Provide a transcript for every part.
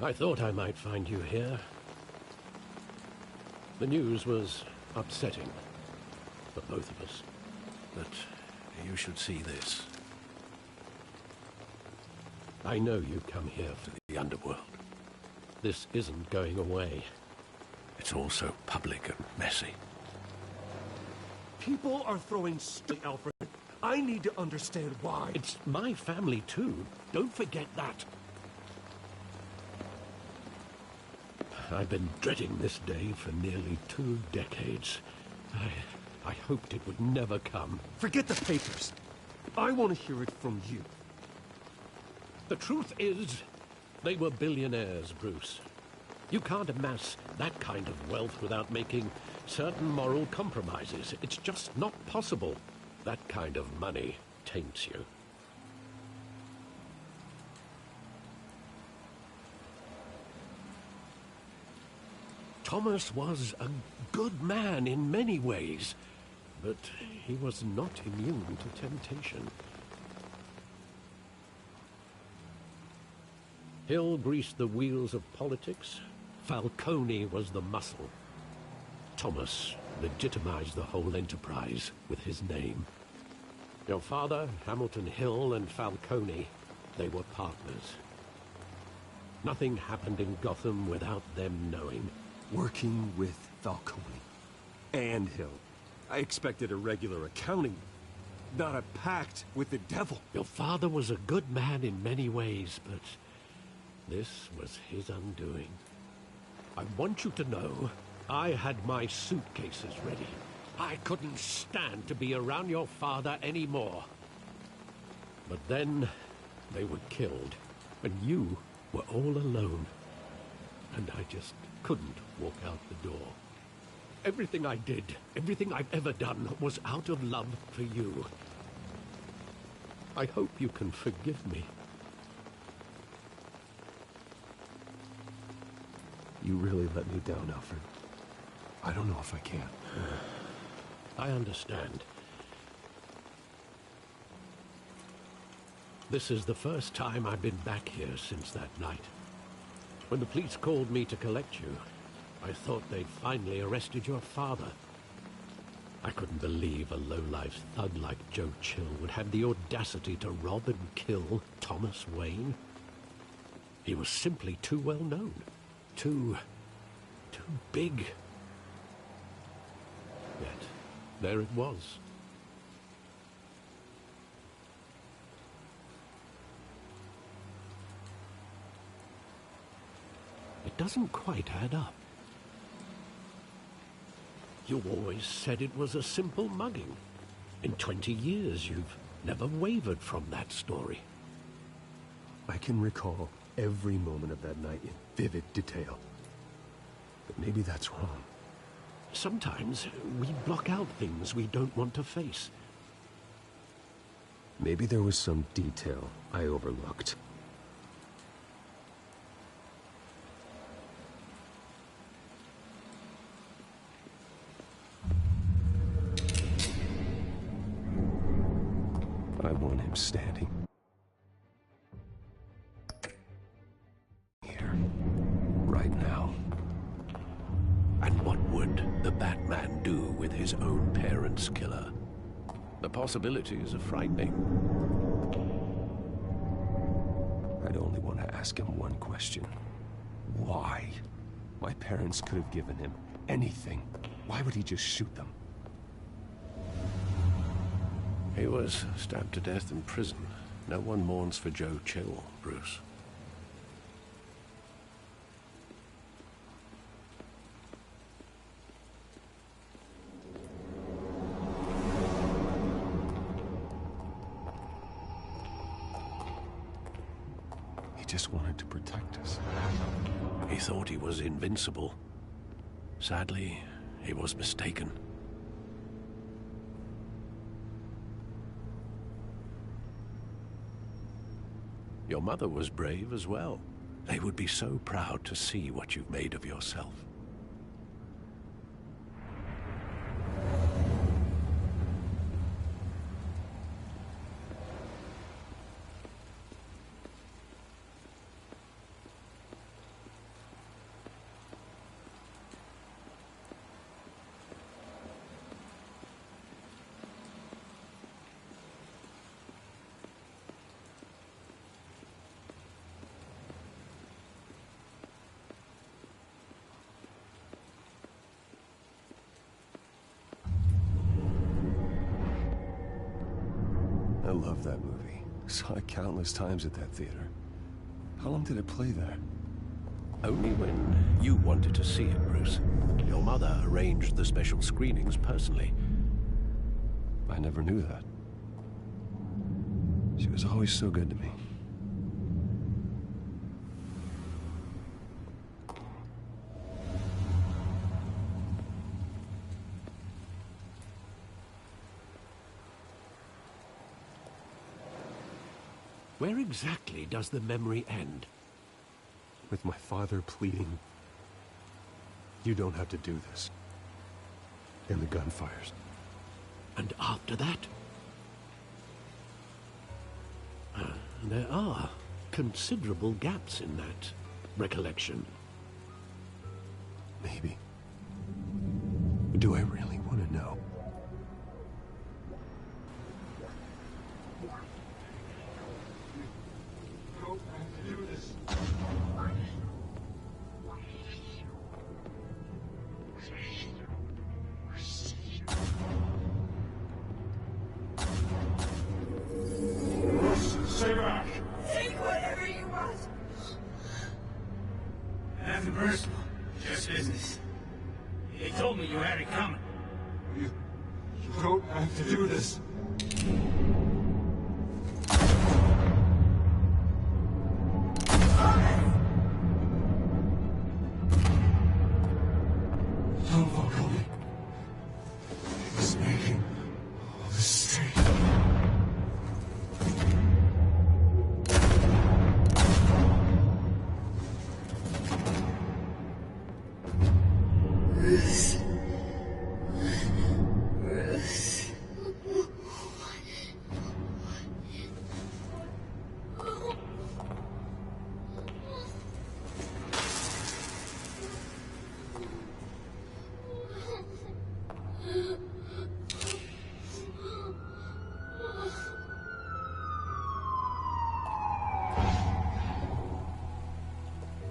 I thought I might find you here. The news was upsetting for both of us. But you should see this. I know you come here for the underworld. This isn't going away. It's all so public and messy. People are throwing stones, Alfred. I need to understand why. It's my family too. Don't forget that. I've been dreading this day for nearly 2 decades. I hoped it would never come. Forget the papers. I want to hear it from you. The truth is, they were billionaires, Bruce. You can't amass that kind of wealth without making certain moral compromises. It's just not possible. That kind of money taints you. Thomas was a good man in many ways, but he was not immune to temptation. Hill greased the wheels of politics. Falcone was the muscle. Thomas legitimized the whole enterprise with his name. Your father, Hamilton Hill, and Falcone, they were partners. Nothing happened in Gotham without them knowing. Working with Falcone and Hill. I expected a regular accounting, not a pact with the devil. Your father was a good man in many ways, but this was his undoing. I want you to know, I had my suitcases ready. I couldn't stand to be around your father anymore. But then, they were killed, and you were all alone. And I just couldn't walk out the door. Everything I did, everything I've ever done, was out of love for you. I hope you can forgive me. You really let me down, Alfred. I don't know if I can. I understand. This is the first time I've been back here since that night. When the police called me to collect you, I thought they'd finally arrested your father. I couldn't believe a low-life thug like Joe Chill would have the audacity to rob and kill Thomas Wayne. He was simply too well known. Too big. Yet, there it was. It doesn't quite add up. You always said it was a simple mugging. In 20 years, you've never wavered from that story. I can recall every moment of that night in vivid detail. But maybe that's wrong. Sometimes we block out things we don't want to face. Maybe there was some detail I overlooked. I want him standing here, right now. And what would the Batman do with his own parents' killer? The possibilities are frightening. I'd only want to ask him one question. Why? My parents could have given him anything. Why would he just shoot them? He was stabbed to death in prison. No one mourns for Joe Chill, Bruce. He just wanted to protect us. He thought he was invincible. Sadly, he was mistaken. Your mother was brave as well. They would be so proud to see what you've made of yourself. I love that movie. Saw it countless times at that theater. How long did it play there? Only when you wanted to see it, Bruce. Your mother arranged the special screenings personally. I never knew that. She was always so good to me. Where exactly does the memory end? With my father pleading, "You don't have to do this." And the gunfires. And after that? There are considerable gaps in that recollection. Maybe. Do I really want to know? Stay back! Take whatever you want. Nothing personal, just business. He told me you had it coming. You don't have to do this. Don't walk away. He's making all this straight.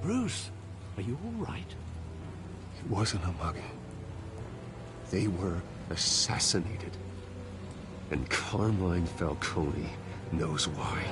Bruce, are you all right? It wasn't a mugging. They were assassinated. And Carmine Falcone knows why.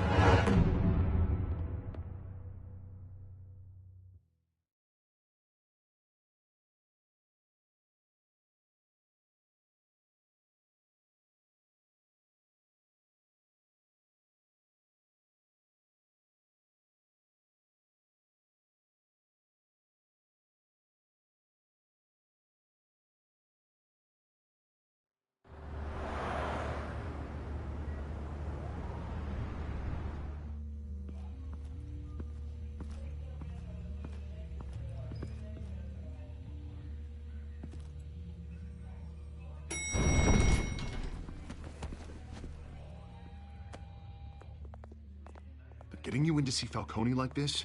Getting you in to see Falcone like this,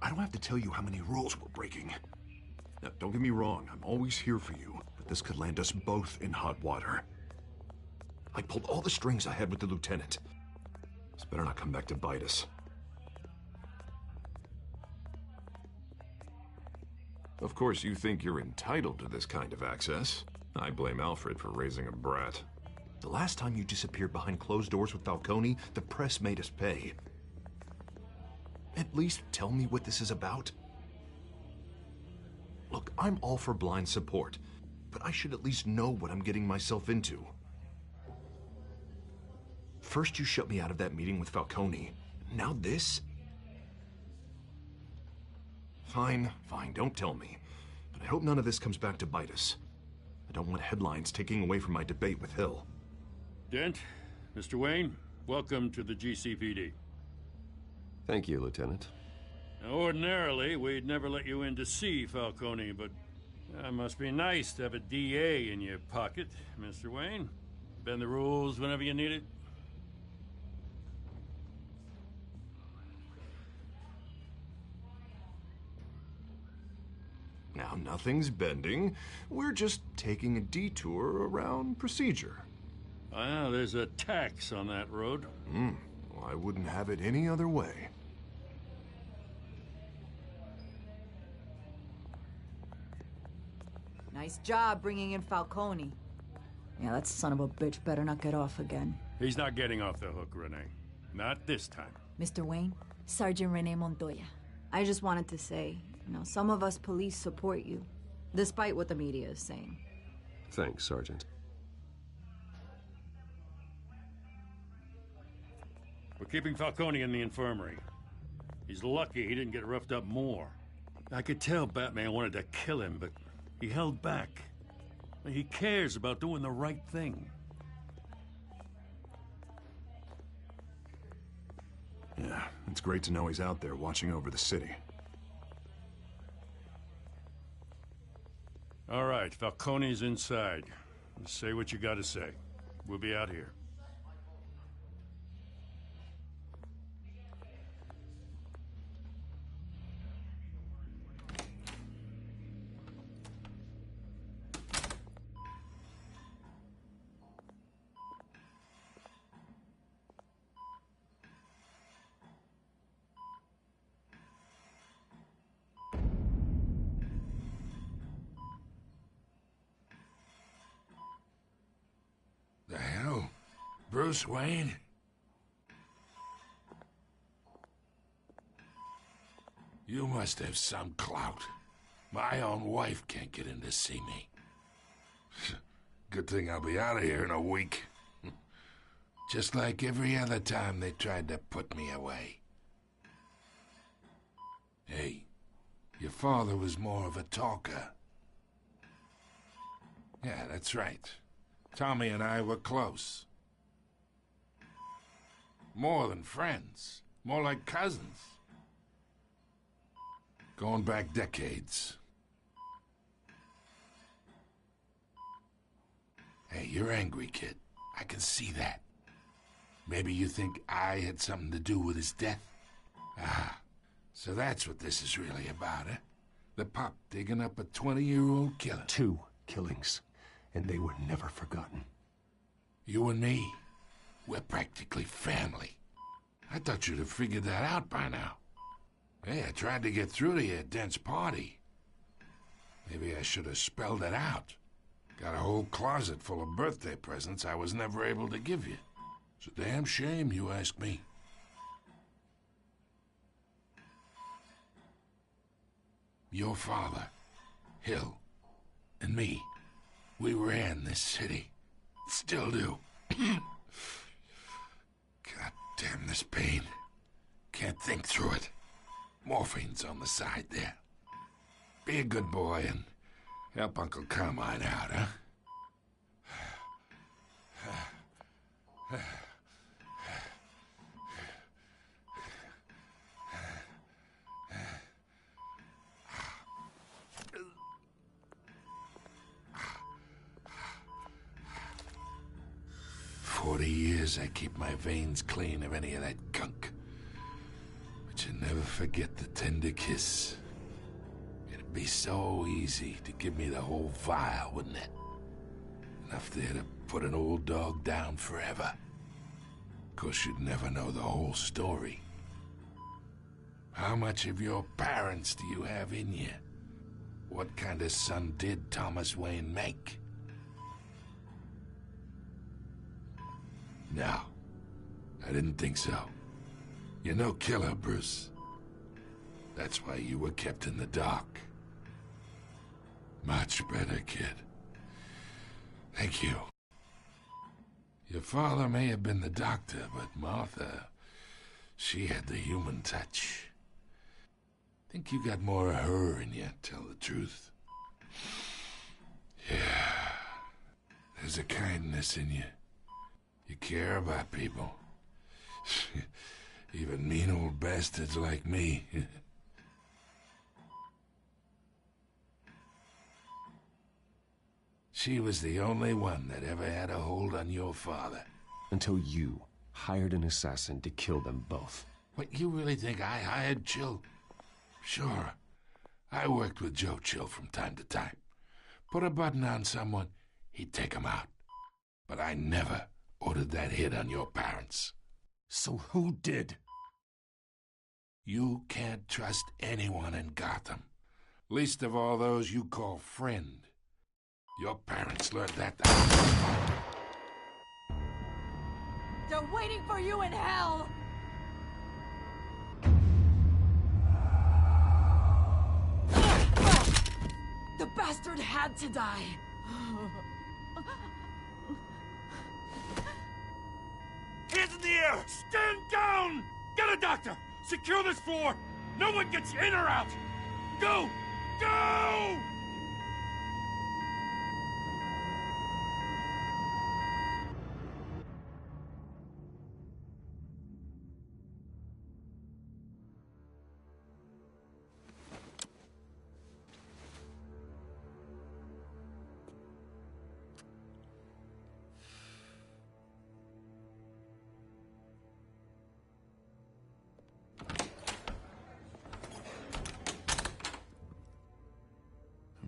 I don't have to tell you how many rules we're breaking. Now, don't get me wrong, I'm always here for you, but this could land us both in hot water. I pulled all the strings I had with the lieutenant. This better not come back to bite us. Of course, you think you're entitled to this kind of access. I blame Alfred for raising a brat. The last time you disappeared behind closed doors with Falcone, the press made us pay. At least tell me what this is about. Look, I'm all for blind support, but I should at least know what I'm getting myself into. First you shut me out of that meeting with Falcone. Now this? Fine, don't tell me. But I hope none of this comes back to bite us. I don't want headlines taking away from my debate with Hill. Dent, Mr. Wayne, welcome to the GCPD. Thank you, Lieutenant. Now, ordinarily, we'd never let you in to see Falcone, but it must be nice to have a DA in your pocket, Mr. Wayne. Bend the rules whenever you need it. Now, nothing's bending. We're just taking a detour around procedure. Well, there's a tax on that road. Well, I wouldn't have it any other way. Nice job bringing in Falcone. Yeah, that son of a bitch better not get off again. He's not getting off the hook, Renee. Not this time. Mr. Wayne, Sergeant Renee Montoya. I just wanted to say, some of us police support you, despite what the media is saying. Thanks, Sergeant. We're keeping Falcone in the infirmary. He's lucky he didn't get roughed up more. I could tell Batman wanted to kill him, but he held back. He cares about doing the right thing. Yeah, it's great to know he's out there watching over the city. All right, Falcone's inside. Say what you gotta say. We'll be out here. The hell? Bruce Wayne? You must have some clout. My own wife can't get in to see me. Good thing I'll be out of here in a week. Just like every other time they tried to put me away. Hey, your father was more of a talker. Yeah, that's right. Tommy and I were close. More than friends. More like cousins. Going back decades. Hey, you're angry, kid. I can see that. Maybe you think I had something to do with his death? Ah, so that's what this is really about, eh? The pop digging up a 20-year-old killer. 2 killings, and they were never forgotten. You and me, we're practically family. I thought you'd have figured that out by now. Hey, I tried to get through to you at Dent's party. Maybe I should have spelled it out. Got a whole closet full of birthday presents I was never able to give you. It's a damn shame, you ask me. Your father, Hill, and me, we ran this city. Still do. God damn this pain. Can't think through it. Morphine's on the side there. Be a good boy and help Uncle Carmine out, huh? 40 years I keep my veins clean of any of that gunk. But you never forget the tender kiss. It'd be so easy to give me the whole vial, wouldn't it? Enough there to put an old dog down forever. Of course, you'd never know the whole story. How much of your parents do you have in you? What kind of son did Thomas Wayne make? No, I didn't think so. You're no killer, Bruce. That's why you were kept in the dark. Much better, kid. Thank you. Your father may have been the doctor, but Martha, she had the human touch. Think you got more of her in you, tell the truth. Yeah, there's a kindness in you. You care about people. Even mean old bastards like me. She was the only one that ever had a hold on your father. Until you hired an assassin to kill them both. What, you really think I hired Chill? Sure. I worked with Joe Chill from time to time. Put a button on someone, he'd take him out. But I never ordered that hit on your parents. So who did? You can't trust anyone in Gotham. Least of all those you call friend. Your parents learned that. They're waiting for you in hell! The bastard had to die! Hands in the air! Stand down! Get a doctor! Secure this floor! No one gets in or out! Go! Go!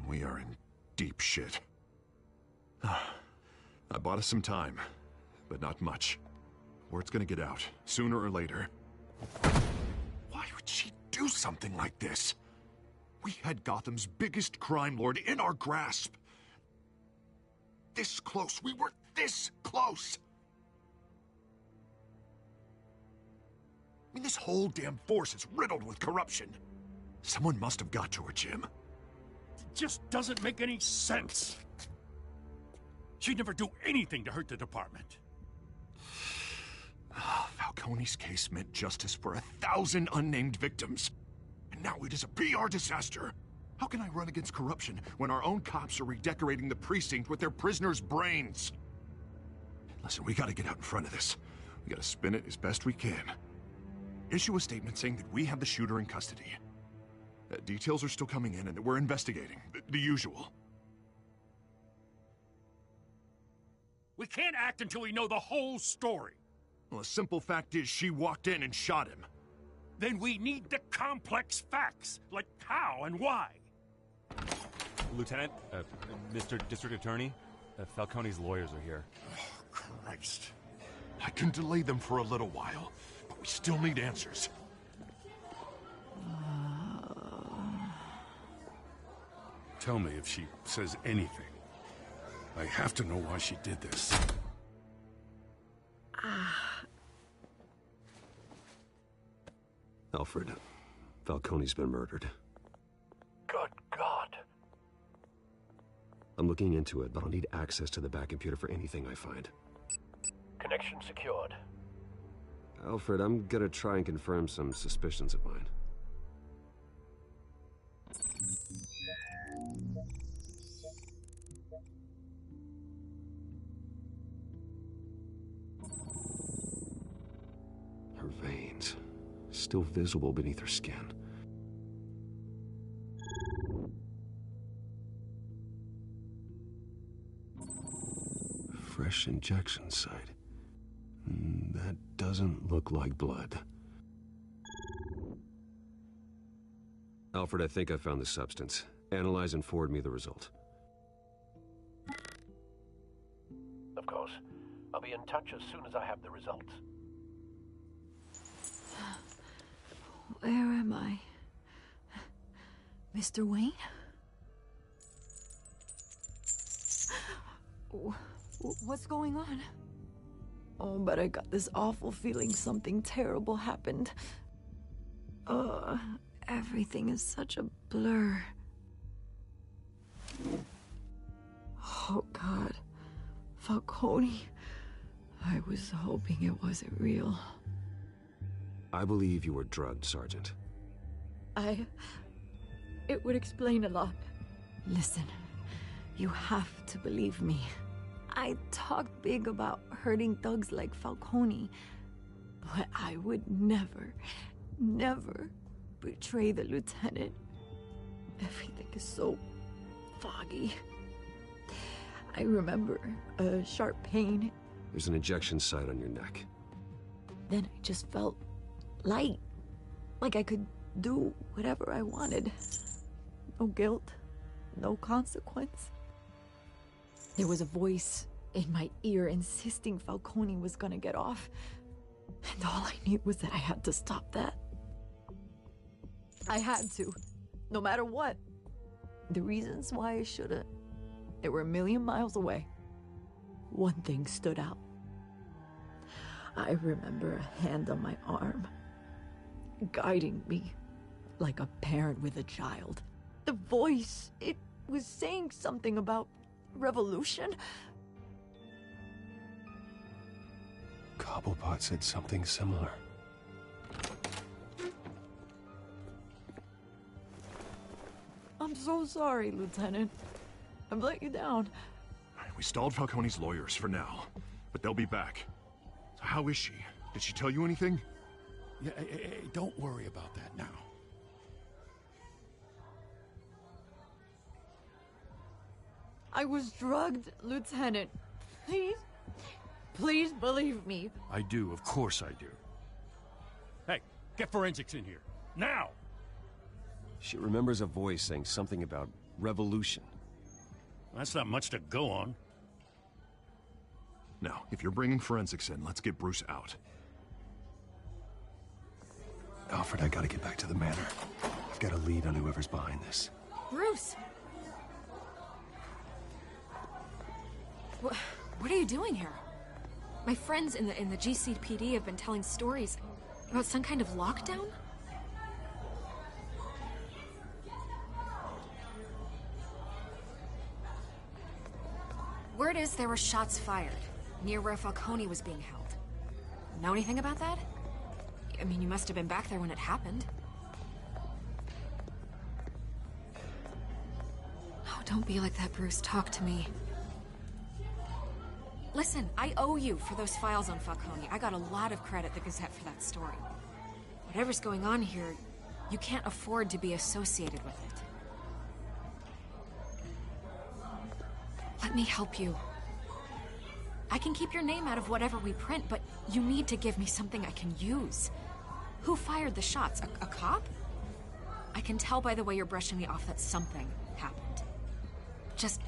We are in deep shit. I bought us some time, but not much. Word's gonna get out, sooner or later. Why would she do something like this? We had Gotham's biggest crime lord in our grasp. This close. We were this close. I mean, this whole damn force is riddled with corruption. Someone must have got to her, Jim. Just doesn't make any sense. She'd never do anything to hurt the department. Falcone's case meant justice for 1,000 unnamed victims. And now it is a PR disaster. How can I run against corruption when our own cops are redecorating the precinct with their prisoners' brains? Listen, we gotta get out in front of this. We gotta spin it as best we can. Issue a statement saying that we have the shooter in custody. Details are still coming in and that we're investigating. The usual. We can't act until we know the whole story. Well, the simple fact is she walked in and shot him. Then we need the complex facts, like how and why. Lieutenant, Mr. District Attorney, Falcone's lawyers are here. Oh, Christ. I can delay them for a little while, but we still need answers. Tell me if she says anything. I have to know why she did this. Alfred, Falcone's been murdered. Good God. I'm looking into it, but I'll need access to the back computer for anything I find. Connection secured. Alfred, I'm gonna try and confirm some suspicions of mine. Her veins, still visible beneath her skin. Fresh injection site. That doesn't look like blood. Alfred, I think I found the substance. Analyze and forward me the result. Of course. I'll be in touch as soon as I have the results. Where am I? Mr. Wayne? What's going on? Oh, but I got this awful feeling something terrible happened. Everything is such a blur. Oh, God. Falcone. I was hoping it wasn't real. I believe you were drugged, Sergeant. It would explain a lot. Listen, you have to believe me. I talked big about hurting thugs like Falcone, but I would never, never betray the lieutenant. Everything is so foggy. I remember a sharp pain. There's an injection site on your neck. Then I just felt light, like I could do whatever I wanted. No guilt, no consequence. There was a voice in my ear insisting Falcone was gonna get off. And all I knew was that I had to stop that. I had to, no matter what. The reasons why I shouldn't, they were a million miles away. One thing stood out. I remember a hand on my arm, guiding me like a parent with a child. The voice, it was saying something about revolution. Cobblepot said something similar. I'm so sorry, Lieutenant. I've let you down. We stalled Falcone's lawyers for now, but they'll be back. So how is she? Did she tell you anything? Yeah, hey, don't worry about that now. I was drugged, Lieutenant. Please believe me. I do, of course I do. Hey, get forensics in here. Now! She remembers a voice saying something about revolution. That's not much to go on. Now, if you're bringing forensics in, let's get Bruce out. Alfred, I gotta get back to the manor. I've got a lead on whoever's behind this. Bruce! What are you doing here? My friends in the GCPD have been telling stories about some kind of lockdown? Word is there were shots fired near where Falcone was being held. Know anything about that? I mean, you must have been back there when it happened. Oh, don't be like that, Bruce. Talk to me. Listen, I owe you for those files on Falcone. I got a lot of credit at the Gazette for that story. Whatever's going on here, you can't afford to be associated with it. Let me help you. I can keep your name out of whatever we print, but you need to give me something I can use. Who fired the shots? A cop? I can tell by the way you're brushing me off that something happened. Just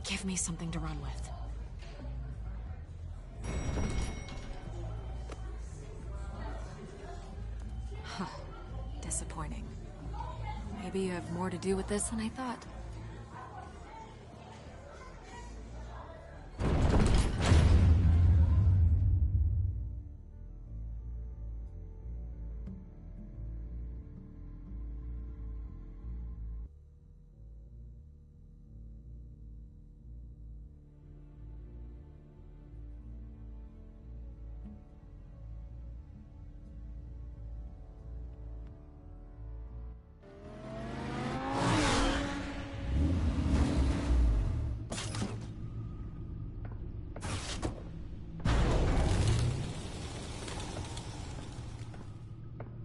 give me something to run with. Huh. Disappointing. Maybe you have more to do with this than I thought.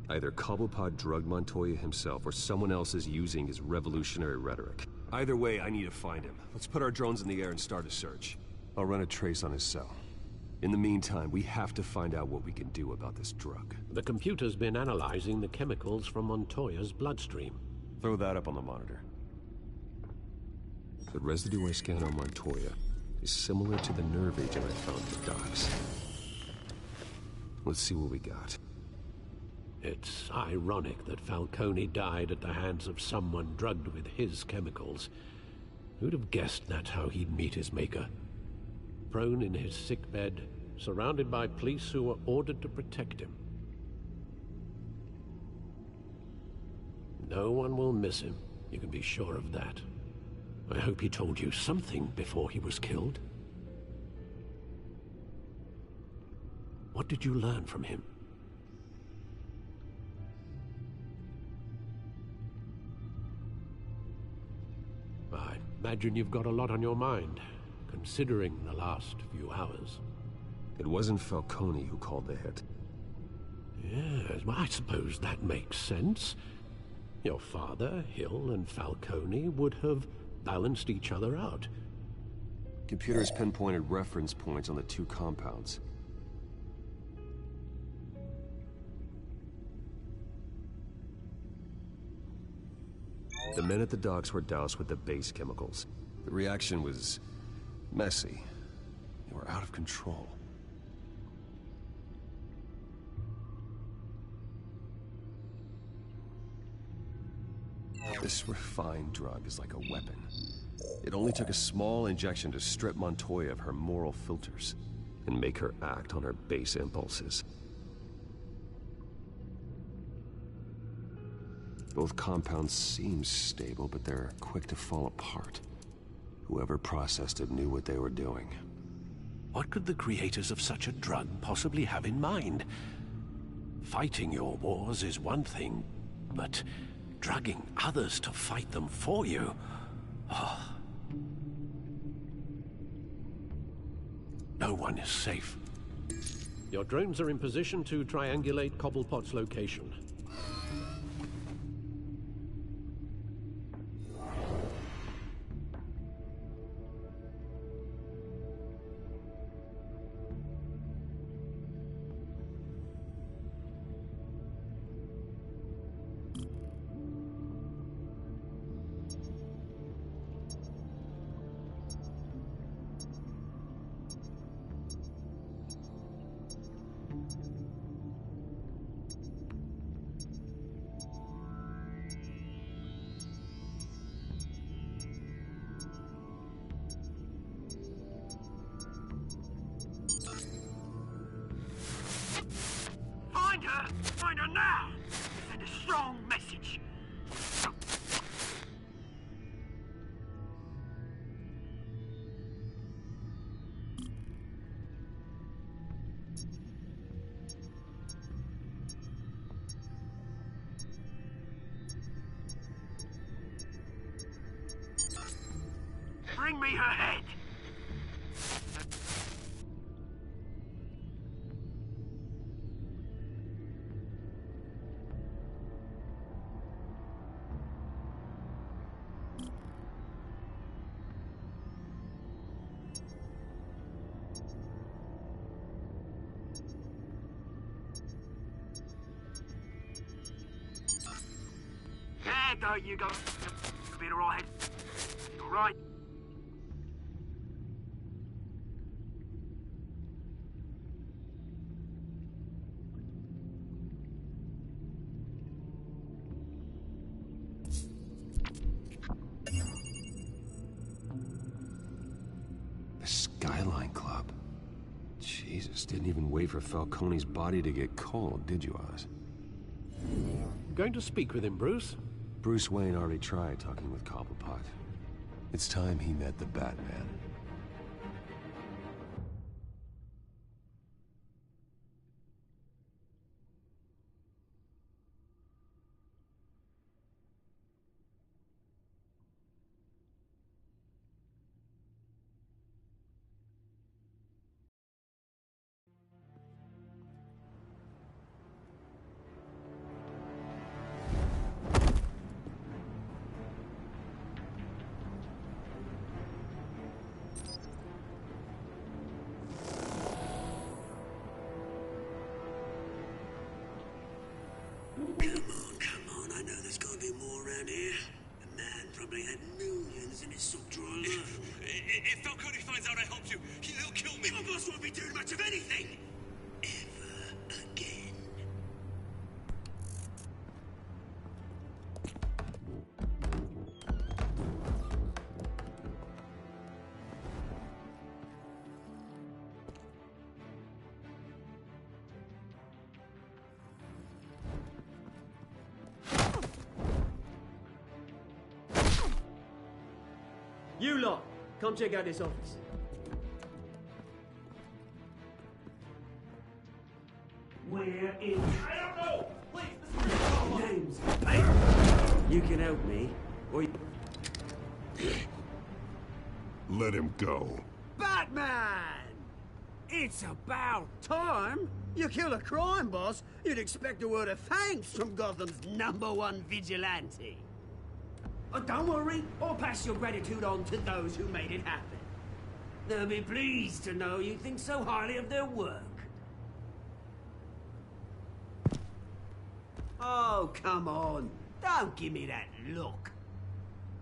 Either Cobblepot drugged Montoya himself, or someone else is using his revolutionary rhetoric. Either way, I need to find him. Let's put our drones in the air and start a search. I'll run a trace on his cell. In the meantime, we have to find out what we can do about this drug. The computer's been analyzing the chemicals from Montoya's bloodstream. Throw that up on the monitor. The residue I scanned on Montoya is similar to the nerve agent I found in the docks. Let's see what we got. It's ironic that Falcone died at the hands of someone drugged with his chemicals. Who'd have guessed that's how he'd meet his maker? Prone in his sickbed, surrounded by police who were ordered to protect him. No one will miss him, you can be sure of that. I hope he told you something before he was killed. What did you learn from him? I imagine you've got a lot on your mind, considering the last few hours. It wasn't Falcone who called the hit. Yes, well, I suppose that makes sense. Your father, Hill, and Falcone would have balanced each other out. Computers pinpointed reference points on the two compounds. The men at the docks were doused with the base chemicals. The reaction was messy. They were out of control. This refined drug is like a weapon. It only took a small injection to strip Montoya of her moral filters. and make her act on her base impulses. Both compounds seem stable, but they're quick to fall apart. Whoever processed it knew what they were doing. What could the creators of such a drug possibly have in mind? Fighting your wars is one thing, but drugging others to fight them for you... Oh. No one is safe. Your drones are in position to triangulate Cobblepot's location. Find her now! Send a strong message. Bring me her head! There you go. Be all right. All right. The Skyline Club. Jesus, didn't even wait for Falcone's body to get cold, did you, Oz? Going to speak with him, Bruce? Bruce Wayne already tried talking with Cobblepot. It's time he met the Batman. Come on, I know there's gotta be more around here. The man probably had millions in his sock drawer alone. If Falcone finds out I helped you, he'll kill me. Your boss won't be doing much of anything! Ever again. You lot, come check out this office. Where is... I don't know! Please, Names, hey! You can help me, or you... Let him go. Batman! It's about time! You kill a crime boss, you'd expect a word of thanks from Gotham's #1 vigilante. Oh, don't worry, I'll pass your gratitude on to those who made it happen. They'll be pleased to know you think so highly of their work. Oh, come on. Don't give me that look.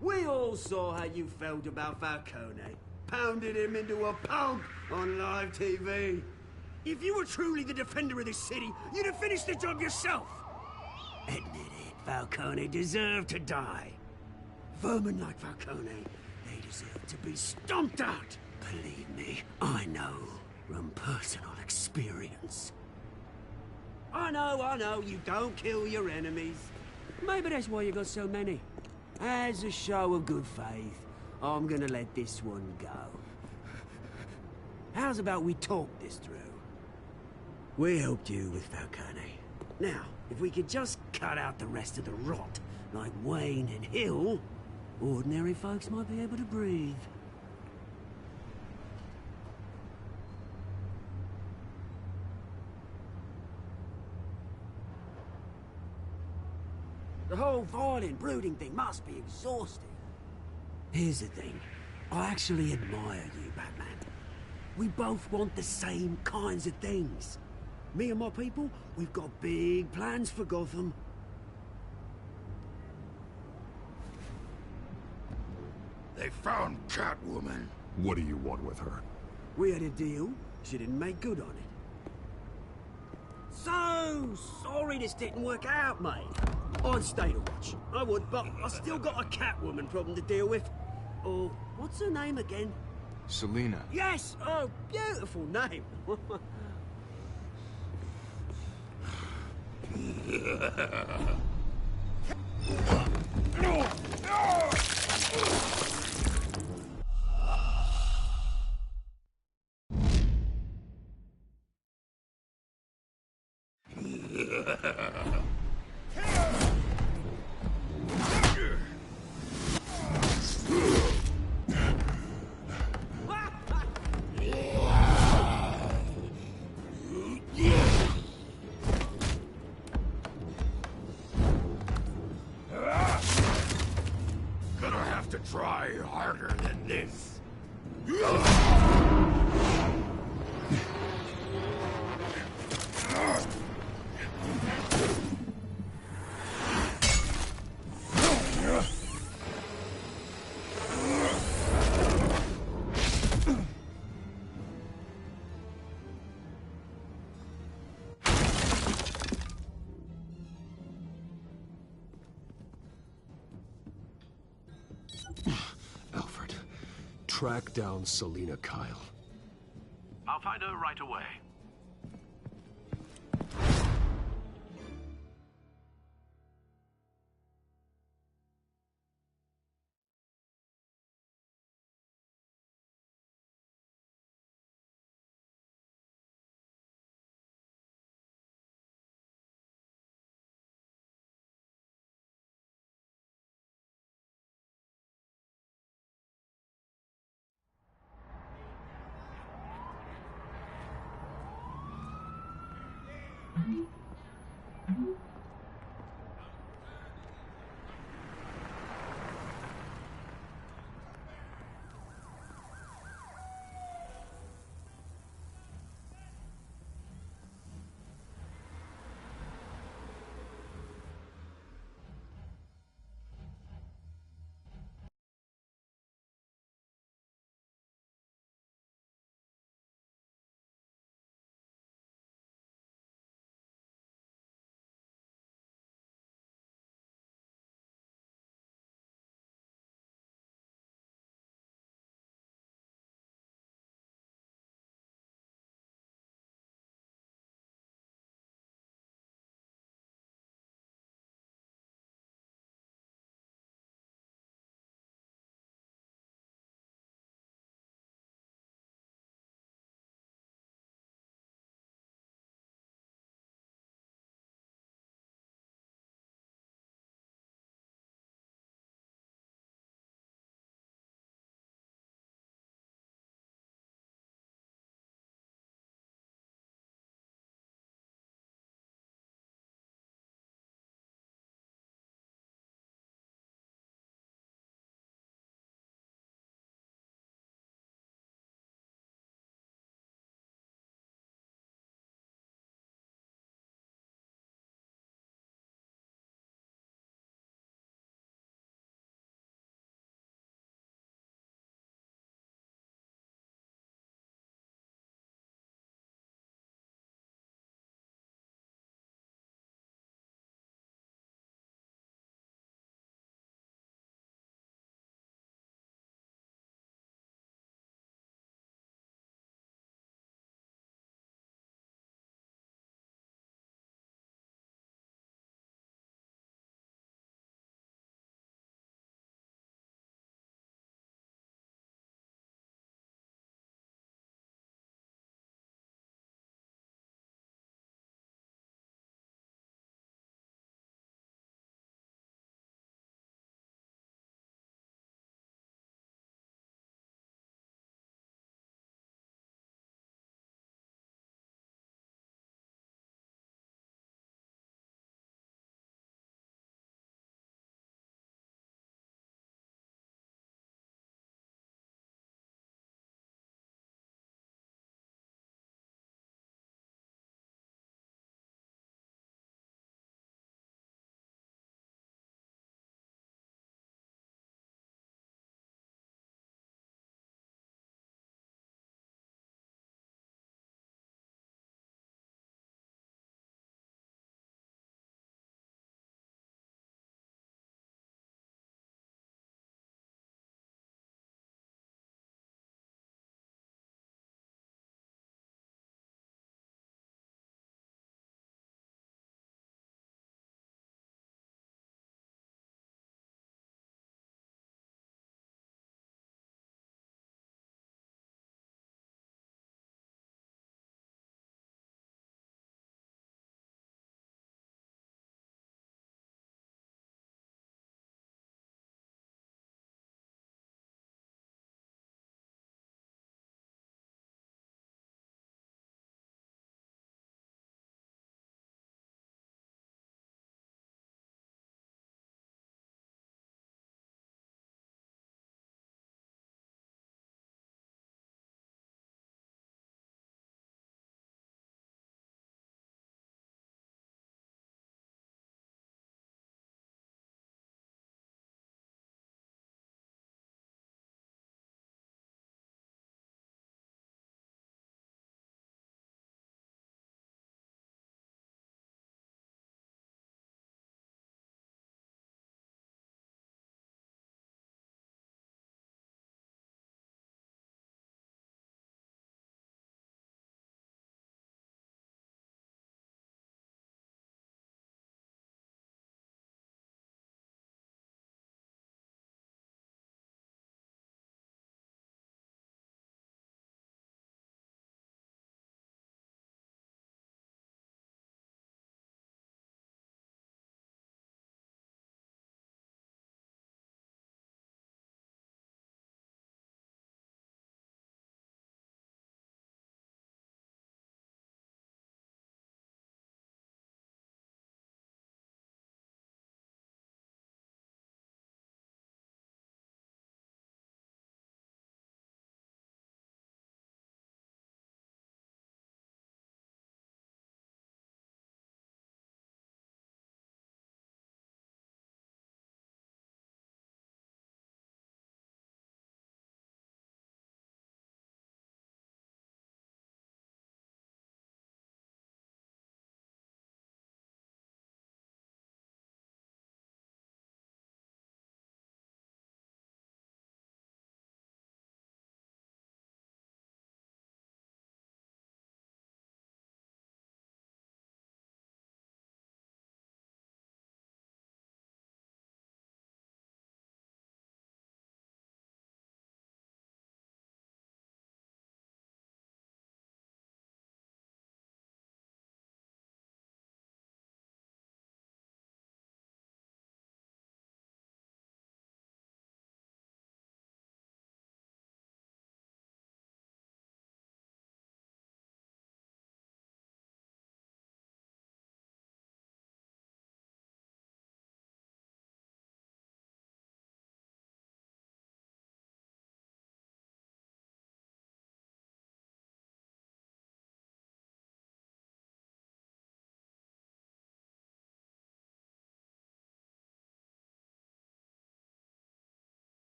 We all saw how you felt about Falcone. Pounded him into a pulp on live TV. If you were truly the defender of this city, you'd have finished the job yourself. Admit it, Falcone deserved to die. Vermin like Falcone, they deserve to be stomped out. Believe me, I know. from personal experience. I know, you don't kill your enemies. Maybe that's why you got so many. As a show of good faith, I'm gonna let this one go. How's about we talk this through? We helped you with Falcone. Now, if we could just cut out the rest of the rot, like Wayne and Hill, ordinary folks might be able to breathe. The whole violent, brooding thing must be exhausting. Here's the thing. I actually admire you, Batman. We both want the same kinds of things. Me and my people, we've got big plans for Gotham. They found Catwoman. What do you want with her? We had a deal. She didn't make good on it. So sorry this didn't work out, mate. I'd stay to watch. I would, but I still got a Catwoman problem to deal with. Oh, what's her name again? Selina. Yes! Oh, beautiful name. Gonna have to try harder than this. Alfred, track down Selina Kyle. I'll find her right away. Mm-hmm.